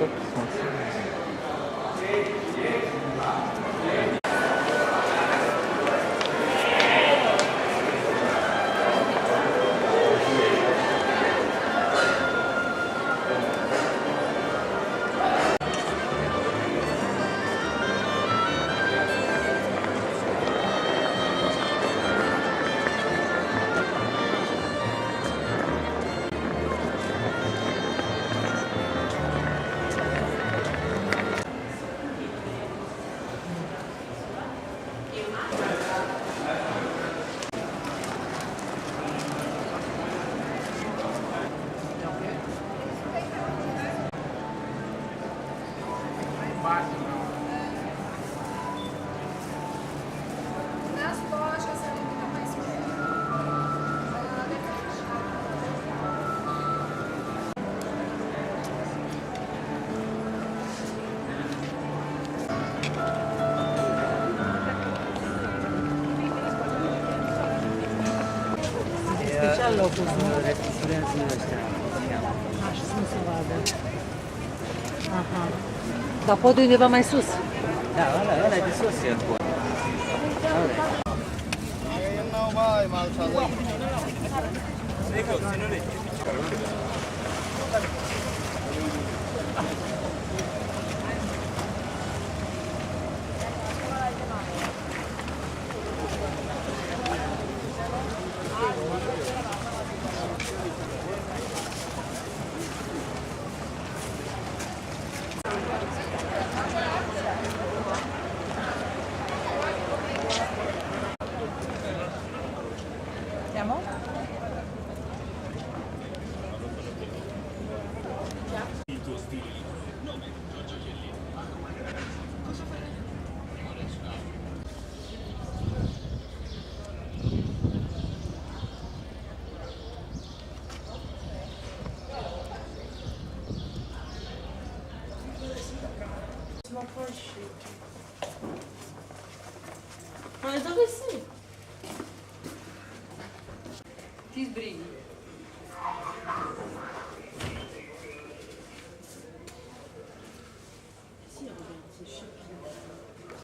top frumos. Nas lojas ali fica mais perto. Ela deve estar Special locul studenții ăștia. Așa, sunt să vadă. Aha. Dar podul undeva mai sus. Da, ăla e de sus, e acolo. Andiamo? Mas dove sei? Ti sbrighi.